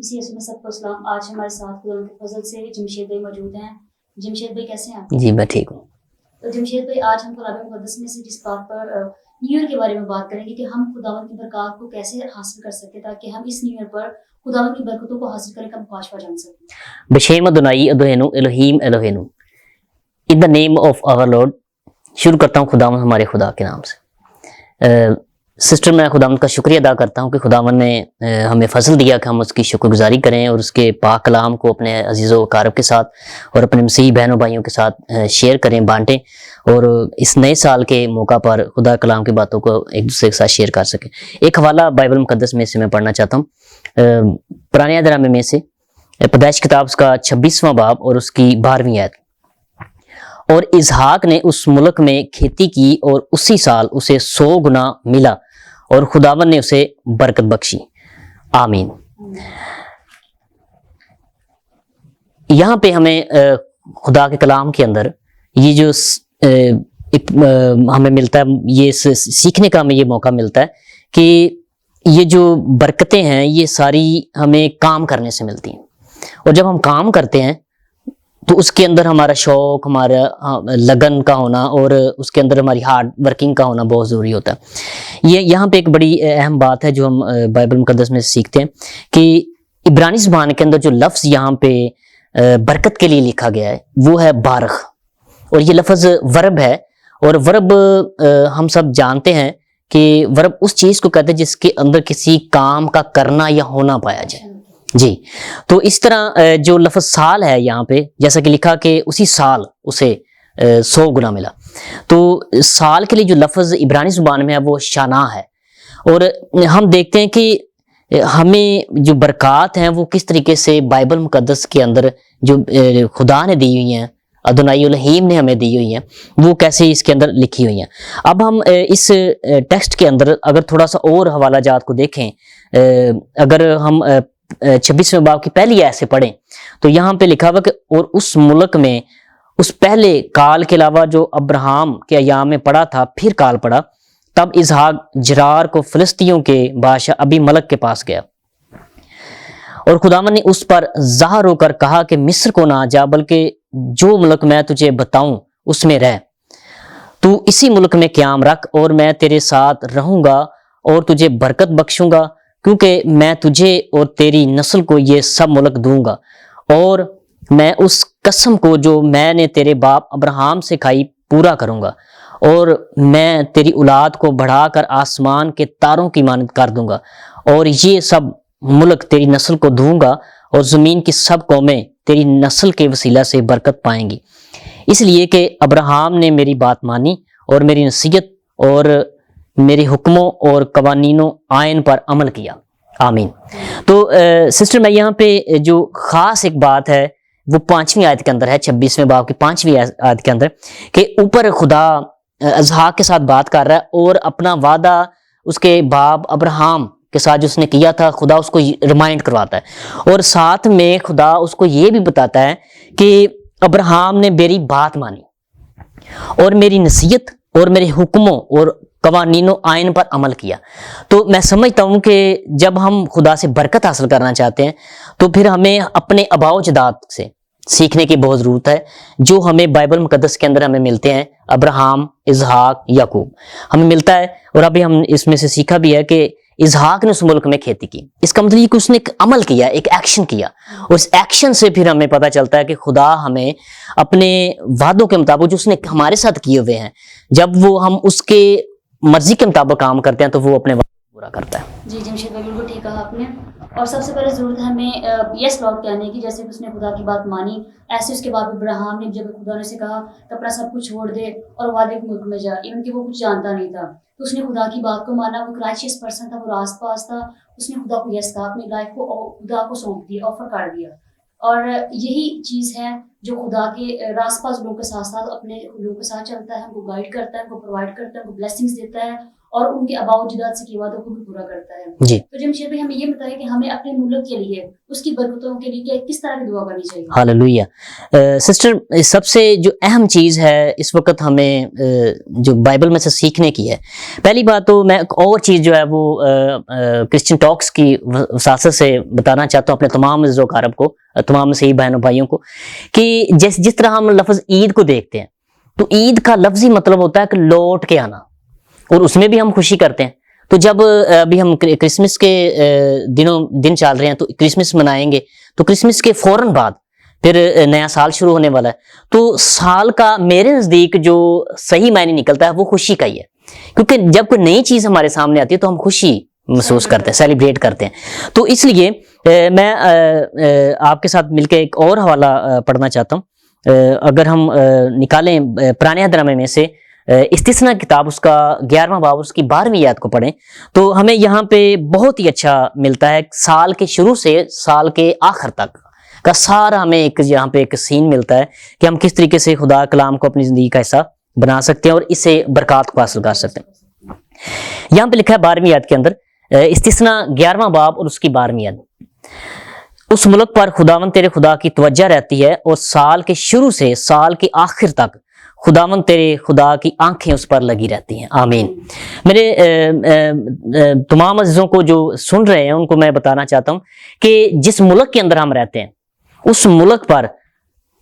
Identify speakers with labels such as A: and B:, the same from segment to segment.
A: اسی میں سب کو اسلام. آج ہمارے ساتھ خدا کے فضل سے جمشید بھائی موجود ہیں. جمشید بھائی کیسے ہیں آپ؟
B: جی میں ٹھیک ہوں.
A: تو جمشید بھائی آج ہم کلام مقدس میں سے جس بات پر نیو ایئر کے بارے میں بات کریں گے کہ ہم خداوند کی برکات کو کیسے حاصل کر سکتے تاکہ ہم اس نیو ایئر پر خداوند کی برکتوں کو حاصل کرنے کا مکاشفہ جان سکیں.
B: بشیم ادونائی ادوہینو الہیم الہینو ان دا نیم آف آور لارڈ. شروع کرتا ہوں خداوند ہمارے خدا کے نام سے. سسٹر میں خداوند کا شکریہ ادا کرتا ہوں کہ خداوند نے ہمیں فضل دیا کہ ہم اس کی شکر گزاری کریں اور اس کے پاک کلام کو اپنے عزیز و اقارب کے ساتھ اور اپنے مسیحی بہنوں بھائیوں کے ساتھ شیئر کریں، بانٹیں اور اس نئے سال کے موقع پر خدا کلام کی باتوں کو ایک دوسرے کے ساتھ شیئر کر سکیں. ایک حوالہ بائبل مقدس میں سے میں پڑھنا چاہتا ہوں، پرانے عہد نامے میں سے پیدائش کتاب کا 26واں باب اور اس کی 12ویں آیت. اور اسحاق نے اس ملک میں کھیتی کی اور اسی سال اسے 100 گنا ملا اور خداوند نے اسے برکت بخشی. آمین. یہاں پہ ہمیں خدا کے کلام کے اندر یہ جو ہمیں ملتا ہے، یہ سیکھنے کا ہمیں یہ موقع ملتا ہے کہ یہ جو برکتیں ہیں یہ ساری ہمیں کام کرنے سے ملتی ہیں، اور جب ہم کام کرتے ہیں تو اس کے اندر ہمارا شوق، ہمارا لگن کا ہونا اور اس کے اندر ہماری ہارڈ ورکنگ کا ہونا بہت ضروری ہوتا ہے. یہ یہاں پہ ایک بڑی اہم بات ہے جو ہم بائبل مقدس میں سیکھتے ہیں کہ عبرانی زبان کے اندر جو لفظ یہاں پہ برکت کے لیے لکھا گیا ہے وہ ہے بارخ، اور یہ لفظ ورب ہے. اور ورب ہم سب جانتے ہیں کہ ورب اس چیز کو کہتے ہیں جس کے اندر کسی کام کا کرنا یا ہونا پایا جائے. جی، تو اس طرح جو لفظ سال ہے یہاں پہ جیسا کہ لکھا کہ اسی سال اسے 100 گنا ملا، تو سال کے لیے جو لفظ عبرانی زبان میں ہے وہ شانا ہے. اور ہم دیکھتے ہیں کہ ہمیں جو برکات ہیں وہ کس طریقے سے بائبل مقدس کے اندر جو خدا نے دی ہوئی ہیں، ادونائی الہیم نے ہمیں دی ہوئی ہیں، وہ کیسے اس کے اندر لکھی ہوئی ہیں. اب ہم اس ٹیکسٹ کے اندر اگر تھوڑا سا اور حوالہ جات کو دیکھیں، اگر ہم 26ویں باب کی پہلی آیت سے پڑھیں تو یہاں پہ لکھا ہوا کہ اور اس ملک میں اس پہلے کال کے علاوہ جو ابراہم کے ایام میں پڑا تھا پھر کال پڑا، تب اسحاق جرار کو فلسطینیوں کے بادشاہ ابی ملک کے پاس گیا اور خداوند نے اس پر ظاہر ہو کر کہا کہ مصر کو نہ جا بلکہ جو ملک میں تجھے بتاؤں اس میں رہ. تو اسی ملک میں قیام رکھ اور میں تیرے ساتھ رہوں گا اور تجھے برکت بخشوں گا، کیونکہ میں تجھے اور تیری نسل کو یہ سب ملک دوں گا، اور میں اس قسم کو جو میں نے تیرے باپ ابراہم سے کھائی پورا کروں گا، اور میں تیری اولاد کو بڑھا کر آسمان کے تاروں کی مانند کر دوں گا، اور یہ سب ملک تیری نسل کو دوں گا، اور زمین کی سب قومیں تیری نسل کے وسیلہ سے برکت پائیں گی، اس لیے کہ ابراہم نے میری بات مانی اور میری نصیحت اور میرے حکموں اور قوانینوں آئین پر عمل کیا. آمین. تو سسٹر میں یہاں پہ جو خاص ایک بات ہے وہ 5ویں آیت کے اندر ہے، 26ویں باب کی 5ویں آیت کے اندر، کہ اوپر خدا اسحاق کے ساتھ بات کر رہا ہے اور اپنا وعدہ اس کے باپ ابراہم کے ساتھ جو اس نے کیا تھا خدا اس کو ریمائنڈ کرواتا ہے، اور ساتھ میں خدا اس کو یہ بھی بتاتا ہے کہ ابراہم نے میری بات مانی اور میری نصیحت اور میرے حکموں اور قوانینوں آئین پر عمل کیا. تو میں سمجھتا ہوں کہ جب ہم خدا سے برکت حاصل کرنا چاہتے ہیں تو پھر ہمیں اپنے آباء و اجداد سے سیکھنے کی بہت ضرورت ہے جو ہمیں بائبل مقدس کے اندر ہمیں ملتے ہیں. ابراہم، اسحاق، یعقوب ہمیں ملتا ہے، اور ابھی ہم اس میں سے سیکھا بھی ہے کہ اسحاق نے اس ملک میں کھیتی کی. اس کا مطلب یہ کہ اس نے ایک عمل کیا، ایک ایکشن کیا، اور اس ایکشن سے پھر ہمیں پتہ چلتا ہے کہ خدا ہمیں اپنے وعدوں کے مطابق جو اس نے ہمارے ساتھ کیے ہوئے ہیں، جب وہ ہم اس کے مرضی کے مطابق کام کرتے ہیں تو وہ اپنے وعدے پورا کرتا ہے.
A: جی جمشید بھائی بالکل ٹھیک کہا آپ نے. اور سب سے پہلے ضرورت ہے ہمیں یس لارڈ کہنے کی، جیسے اس نے خدا کی بات مانی، ایسے اس کے بعد ابراہم نے جب خدا نے سے کہا کہ اپنا سب کچھ چھوڑ دے اور وعدے کے ملک میں جا، ایون کہ وہ کچھ جانتا نہیں تھا، تو اس نے خدا کی بات کو مانا. وہ رائچیس پرسن تھا، وہ راست باز تھا، اس نے خدا کو یس کہا، اپنی لائف کو خدا کو سونپ دیا، آفر کر دیا. اور یہی چیز ہے جو خدا کے راست باز لوگوں کے ساتھ ساتھ اپنے لوگوں کے ساتھ چلتا ہے، ان کو گائیڈ کرتا ہے، ان کو پرووائڈ کرتا ہے، ان کو بلیسنگز دیتا ہے اور ان کے آباء و اجداد سے کی وعدوں کو بھی پورا کرتا ہے.
B: جی
A: تو جمشید بھائی ہمیں یہ بتائیں کہ ہمیں اپنے ملک کے لیے اس کی برکتوں کے لیے کس طرح کی دعا کرنی چاہیے؟
B: ہاللویہ. سسٹر سب سے جو اہم چیز ہے اس وقت ہمیں جو بائبل میں سے سیکھنے کی ہے، پہلی بات تو میں ایک اور چیز جو ہے وہ کرسچن ٹاکس کی وساطت سے بتانا چاہتا ہوں اپنے تمام عزیز و اقارب کو، تمام مسیحی بہنوں بھائیوں کو، کہ جس طرح ہم لفظ عید کو دیکھتے ہیں تو عید کا لفظی مطلب ہوتا ہے کہ لوٹ کے آنا، اور اس میں بھی ہم خوشی کرتے ہیں. تو جب ابھی ہم کرسمس کے دن چل رہے ہیں تو کرسمس منائیں گے، تو کرسمس کے فوراً بعد پھر نیا سال شروع ہونے والا ہے. تو سال کا میرے نزدیک جو صحیح معنی نکلتا ہے وہ خوشی کا ہی ہے، کیونکہ جب کوئی نئی چیز ہمارے سامنے آتی ہے تو ہم خوشی محسوس کرتے ہیں، سیلیبریٹ کرتے ہیں. تو اس لیے میں آپ کے ساتھ مل کے ایک اور حوالہ پڑھنا چاہتا ہوں. اگر ہم نکالیں پرانے عہد نامے میں سے استثنا کتاب اس کا 11واں باب اس کی 12ویں آیت کو پڑھیں تو ہمیں یہاں پہ بہت ہی اچھا ملتا ہے. سال کے شروع سے سال کے آخر تک کا سارا ہمیں یہاں پہ ایک سین ملتا ہے کہ ہم کس طریقے سے خدا کلام کو اپنی زندگی کا حصہ بنا سکتے ہیں اور اس سے برکات کو حاصل کر سکتے ہیں. یہاں پہ لکھا ہے 12ویں آیت کے اندر، استثنا 11واں باب اور اس کی 12ویں آیت، اس ملک پر خداوند تیرے خدا کی توجہ رہتی ہے اور سال کے شروع سے سال کے آخر تک خداوند تیرے خدا کی آنکھیں اس پر لگی رہتی ہیں. آمین. میرے تمام عزیزوں کو جو سن رہے ہیں ان کو میں بتانا چاہتا ہوں کہ جس ملک کے اندر ہم رہتے ہیں اس ملک پر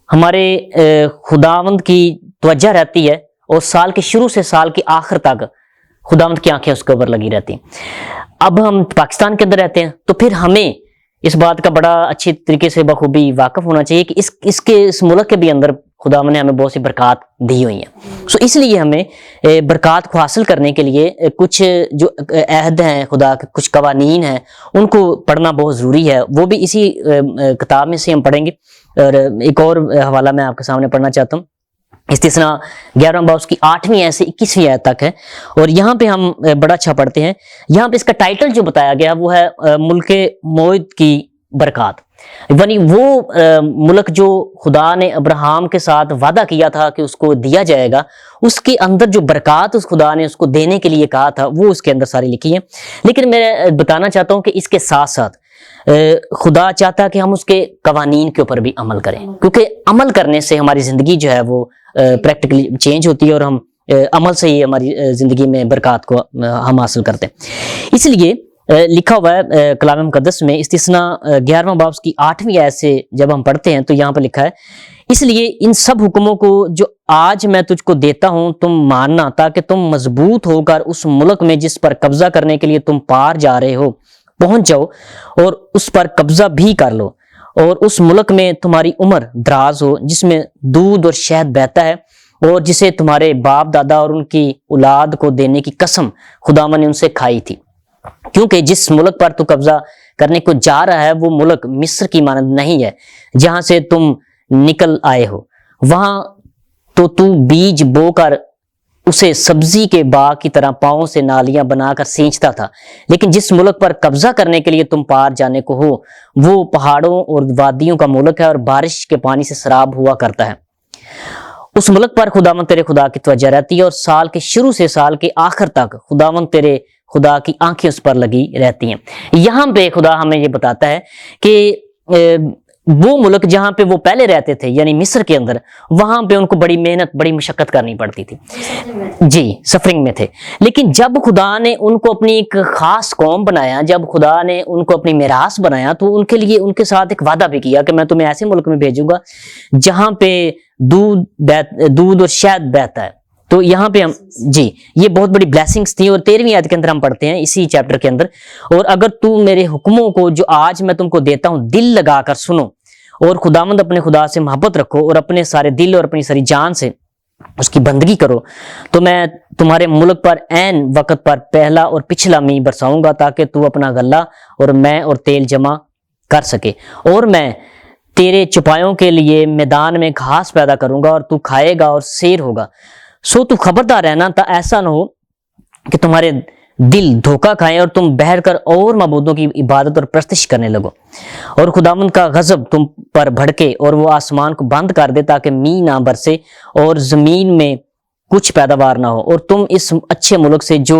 B: ہمارے خداوند کی توجہ رہتی ہے اور سال کے شروع سے سال کے آخر تک خداوند کی آنکھیں اس کے اوپر لگی رہتی ہیں. اب ہم پاکستان کے اندر رہتے ہیں تو پھر ہمیں اس بات کا بڑا اچھی طریقے سے بخوبی واقف ہونا چاہیے کہ اس ملک کے بھی اندر خداوند نے ہمیں بہت سی برکات دی ہوئی ہیں. سو اس لیے ہمیں برکات کو حاصل کرنے کے لیے کچھ جو عہد ہیں خدا کے، کچھ قوانین ہیں، ان کو پڑھنا بہت ضروری ہے. وہ بھی اسی کتاب میں سے ہم پڑھیں گے. اور ایک اور حوالہ میں آپ کے سامنے پڑھنا چاہتا ہوں، استثنا 11واں باب اس کی 8ویں آیت سے 21ویں آیت تک ہے. اور یہاں پہ ہم بڑا اچھا پڑھتے ہیں. یہاں پہ اس کا ٹائٹل جو بتایا گیا وہ ہے ملک موعد کی برکات، یعنی وہ ملک جو خدا نے ابراہیم کے ساتھ وعدہ کیا تھا کہ اس کو دیا جائے گا، اس کے اندر جو برکات اس خدا نے اس کو دینے کے لیے کہا تھا وہ اس کے اندر ساری لکھی ہیں. لیکن میں بتانا چاہتا ہوں کہ اس کے ساتھ ساتھ خدا چاہتا ہے کہ ہم اس کے قوانین کے اوپر بھی عمل کریں، کیونکہ عمل کرنے سے ہماری زندگی جو ہے وہ پریکٹیکلی چینج ہوتی ہے اور ہم عمل سے ہی ہماری زندگی میں برکات کو ہم حاصل کرتے ہیں. اس لیے لکھا ہوا ہے کلام مقدس میں، استثنا 11واں باب کی 8ویں آیت سے جب ہم پڑھتے ہیں تو یہاں پہ لکھا ہے، اس لیے ان سب حکموں کو جو آج میں تجھ کو دیتا ہوں تم ماننا، تاکہ تم مضبوط ہو کر اس ملک میں جس پر قبضہ کرنے کے لیے تم پار جا رہے ہو پہنچ جاؤ اور اس پر قبضہ بھی کر لو، اور اس ملک میں تمہاری عمر دراز ہو جس میں دودھ اور شہد بہتا ہے، اور جسے تمہارے باپ دادا اور ان کی اولاد کو دینے کی قسم خداوند نے ان سے کھائی تھی. کیونکہ جس ملک پر تو قبضہ کرنے کو جا رہا ہے وہ ملک مصر کی مانند نہیں ہے جہاں سے تم نکل آئے ہو. وہاں تو بیج بو کر اسے سبزی کے باغ کی طرح پاؤں سے نالیاں بنا کر سینچتا تھا، لیکن جس ملک پر قبضہ کرنے کے لیے تم پار جانے کو ہو وہ پہاڑوں اور وادیوں کا ملک ہے اور بارش کے پانی سے سراب ہوا کرتا ہے. اس ملک پر خداوند تیرے خدا کی توجہ رہتی ہے اور سال کے شروع سے سال کے آخر تک خداوند تیرے خدا کی آنکھیں اس پر لگی رہتی ہیں. یہاں پہ خدا ہمیں یہ بتاتا ہے کہ وہ ملک جہاں پہ وہ پہلے رہتے تھے یعنی مصر کے اندر، وہاں پہ ان کو بڑی محنت بڑی مشقت کرنی پڑتی تھی، جی سفرنگ میں تھے. لیکن جب خدا نے ان کو اپنی ایک خاص قوم بنایا، جب خدا نے ان کو اپنی میراث بنایا تو ان کے لیے ان کے ساتھ ایک وعدہ بھی کیا کہ میں تمہیں ایسے ملک میں بھیجوں گا جہاں پہ دودھ اور شہد بہتا ہے. تو یہاں پہ ہم جی یہ بہت بڑی بلیسنگز تھیں. اور 13ویں آیت کے اندر ہم پڑھتے ہیں اسی چیپٹر کے اندر، اور اگر تو میرے حکموں کو جو آج میں تم کو دیتا ہوں دل لگا کر سنو اور خداوند اپنے خدا سے محبت رکھو اور اپنے سارے دل اور اپنی ساری جان سے اس کی بندگی کرو، تو میں تمہارے ملک پر عین وقت پر پہلا اور پچھلا می برساؤں گا تاکہ تو اپنا غلہ اور میں اور تیل جمع کر سکے، اور میں تیرے چپایوں کے لیے میدان میں گھاس پیدا کروں گا اور تو کھائے گا اور سیر ہوگا. سو تو خبردار رہنا تا ایسا نہ ہو کہ تمہارے دل دھوکہ کھائیں اور تم بہر کر اور معبودوں کی عبادت اور پرستش کرنے لگو، اور خداوند کا غضب تم پر بھڑکے اور وہ آسمان کو بند کر دے تاکہ می نہ برسے اور زمین میں کچھ پیداوار نہ ہو، اور تم اس اچھے ملک سے جو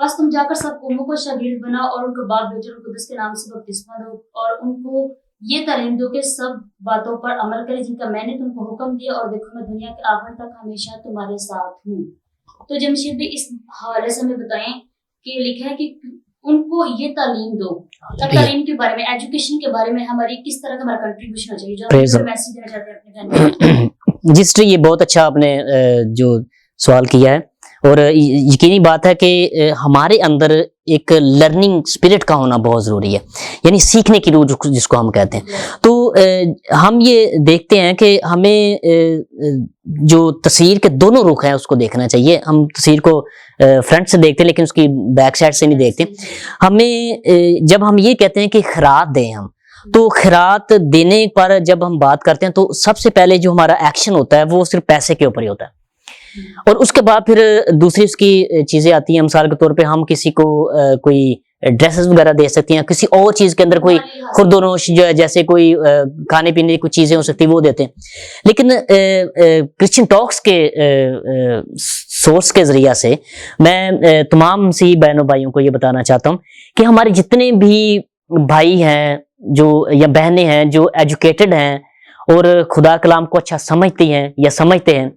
A: بس تم جا کر سب قوموں کو شاگرد بنا اور ان کو باپ بیٹے اور قدس کے نام سے بپتسمہ دو اور ان کو یہ تعلیم دو کہ سب باتوں پر عمل کرے جن کا میں نے تم کو حکم دیا، اور دیکھو میں دنیا کے آخر تک ہمیشہ تمہارے ساتھ ہوں۔ تو جمشید بھی اس حوالے سے ہمیں بتائیں کہ لکھا ہے کہ ان کو یہ تعلیم دو، تعلیم کے بارے میں، ایجوکیشن کے بارے میں ہماری کس طرح کا ہمارا کنٹریبیوشن ہونا چاہیے، جو ہم میسج دینا چاہتے ہیں اپنے بہن۔
B: جس طرح یہ بہت اچھا آپ نے جو سوال کیا ہے، اور یقینی بات ہے کہ ہمارے اندر ایک لرننگ اسپرٹ کا ہونا بہت ضروری ہے، یعنی سیکھنے کی روح جس کو ہم کہتے ہیں۔ تو ہم یہ دیکھتے ہیں کہ ہمیں جو تصویر کے دونوں رخ ہیں اس کو دیکھنا چاہیے۔ ہم تصویر کو فرنٹ سے دیکھتے ہیں لیکن اس کی بیک سائڈ سے نہیں دیکھتے۔ ہمیں جب ہم یہ کہتے ہیں کہ خیرات دیں ہم، تو خیرات دینے پر جب ہم بات کرتے ہیں تو سب سے پہلے جو ہمارا ایکشن ہوتا ہے وہ صرف پیسے کے اوپر ہی ہوتا ہے، اور اس کے بعد پھر دوسری اس کی چیزیں آتی ہیں۔ مثال کے طور پہ ہم کسی کو کوئی ڈریسز وغیرہ دے سکتے ہیں، کسی اور چیز کے اندر کوئی خوردونوش جو ہے، جیسے کوئی کھانے پینے کی کچھ چیزیں ہو سکتی وہ دیتے ہیں۔ لیکن کرسچن ٹاکس کے سورس کے ذریعہ سے میں تمام مسیحی بہنوں بھائیوں کو یہ بتانا چاہتا ہوں کہ ہمارے جتنے بھی بھائی ہیں جو یا بہنیں ہیں جو ایجوکیٹڈ ہیں اور خدا کلام کو اچھا سمجھتی ہیں یا سمجھتے ہیں،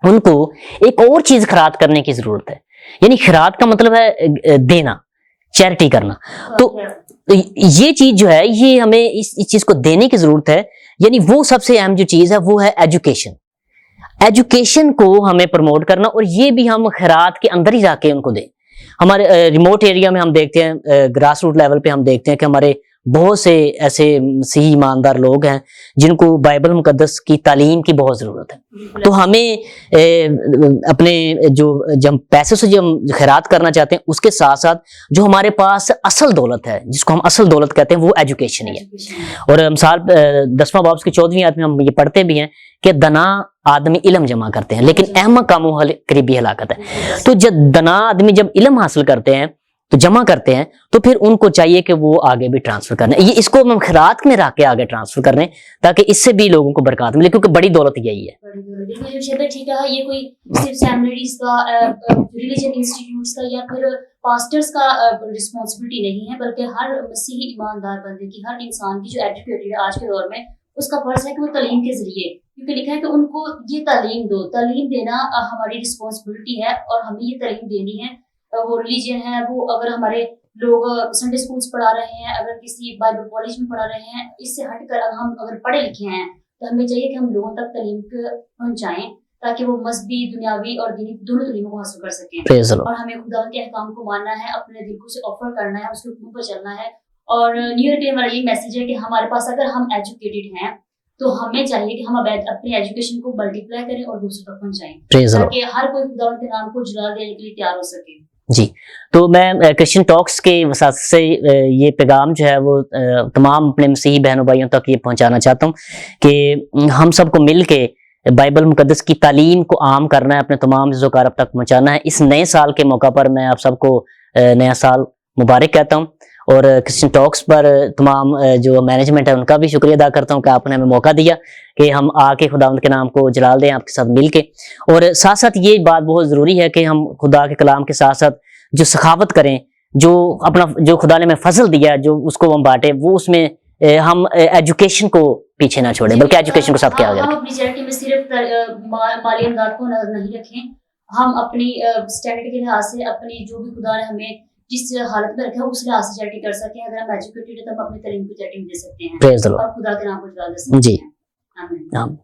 B: ان کو ایک اور چیز خیرات کرنے کی ضرورت ہے۔ یعنی خیرات کا مطلب ہے دینا، چیریٹی کرنا۔ تو یہ چیز جو ہے یہ ہمیں اس چیز کو دینے کی ضرورت ہے۔ یعنی وہ سب سے اہم جو چیز ہے وہ ہے ایجوکیشن۔ ایجوکیشن کو ہمیں پروموٹ کرنا، اور یہ بھی ہم خیرات کے اندر ہی جا کے ان کو دیں۔ ہمارے ریموٹ ایریا میں ہم دیکھتے ہیں، گراس روٹ لیول پہ ہم دیکھتے ہیں کہ ہمارے بہت سے ایسے مسیحی ایماندار لوگ ہیں جن کو بائبل مقدس کی تعلیم کی بہت ضرورت ہے۔ تو ہمیں اپنے جب پیسے سے جو ہم خیرات کرنا چاہتے ہیں اس کے ساتھ ساتھ جو ہمارے پاس اصل دولت ہے، جس کو ہم اصل دولت کہتے ہیں، وہ ایجوکیشن ہی ہے۔ اور مثال 10واں باب کی 14ویں آیت میں ہم یہ پڑھتے بھی ہیں کہ دنا آدمی علم جمع کرتے ہیں لیکن احمق کا منہ قریبی ہلاکت ہے۔ تو جب دنا آدمی جب علم حاصل کرتے ہیں تو جمع کرتے ہیں، تو پھر ان کو چاہیے کہ وہ آگے بھی ٹرانسفر کرنے، یہ اس کو ہم خیرات میں رکھ کے آگے ٹرانسفر کرنے تاکہ اس سے بھی لوگوں کو برکات ملے، کیونکہ بڑی دولت یہی ہے۔
A: ٹھیک ہے، یہ کوئی صرف سیمنریز کا، ریلیجن انسٹیٹیوٹس کا یا پھر پاسٹرز کا رسپانسبلٹی نہیں ہے، بلکہ ہر مسیحی ایماندار بندے کی، ہر انسان کی جو ایجوکیٹڈ ہے آج کے دور میں، اس کا فرض ہے کہ وہ تعلیم کے ذریعے، کیونکہ لکھا ہے کہ ان کو یہ تعلیم دو، تعلیم دینا ہماری رسپانسبلٹی ہے اور ہمیں یہ تعلیم دینی ہے۔ وہ ریلیجن ہے، وہ اگر ہمارے لوگ سنڈے اسکولس پڑھا رہے ہیں، اگر کسی بائبل کالج میں پڑھا رہے ہیں، اس سے ہٹ کر ہم اگر پڑھے لکھے ہیں تو ہمیں چاہیے کہ ہم لوگوں تک تعلیم پہنچائیں تاکہ وہ مذہبی، دنیاوی اور دینی دونوں تعلیموں کو حاصل کر سکیں۔ اور ہمیں خدا کے احکام کو ماننا ہے، اپنے دل کو سے آفر کرنا ہے، اس کے حکم پر چلنا ہے۔ اور نیو ایئر کے لیے ہمارا یہ میسج ہے کہ ہمارے پاس اگر ہم ایجوکیٹڈ ہیں تو ہمیں چاہیے کہ ہم اپنی ایجوکیشن کو ملٹیپلائی کریں اور دوسروں تک پہنچائیں تاکہ ہر کوئی خدا کے نام کو جلال دینے کے لیے تیار ہو سکے۔
B: جی، تو میں کرسچن ٹاکس کے وساطت سے یہ پیغام جو ہے وہ تمام اپنے مسیحی بہنوں بھائیوں تک یہ پہنچانا چاہتا ہوں کہ ہم سب کو مل کے بائبل مقدس کی تعلیم کو عام کرنا ہے، اپنے تمام عزیز و اقارب تک پہنچانا ہے۔ اس نئے سال کے موقع پر میں آپ سب کو نیا سال مبارک کہتا ہوں، اور کرسچن ٹاکس پر تمام جو مینجمنٹ ہے ان کا بھی شکریہ ادا کرتا ہوں کہ آپ نے ہمیں موقع دیا کہ ہم آ کے خداوند کے نام کو جلال دیں آپ کے ساتھ مل کے۔ اور ساتھ ساتھ یہ بات بہت ضروری ہے کہ ہم خدا کے کلام کے ساتھ ساتھ جو سخاوت کریں، جو خدا نے ہمیں فضل دیا جو اس کو ہم بانٹیں، وہ اس میں ہم ایجوکیشن کو پیچھے نہ چھوڑیں بلکہ ایجوکیشن کو ساتھ کے آگے رکھیں۔
A: ہم اپنی چیریٹی میں صرف مالی امداد کو نظر نہیں رکھیں، ہم اپنی اسٹینڈرڈ کے لحاظ سے اپنی جو بھی خدا نے ہمیں جس حالت میں رکھا ہے اس لحاظ سے چیریٹی کر سکیں۔ اگر ہم ایجوکیٹڈ ہیں تو ہم اپنی تعلیم کو چیریٹی دے سکتے ہیں اور خدا کے نام کو جلال دے سکتے ہیں۔
B: جی،
A: آمین۔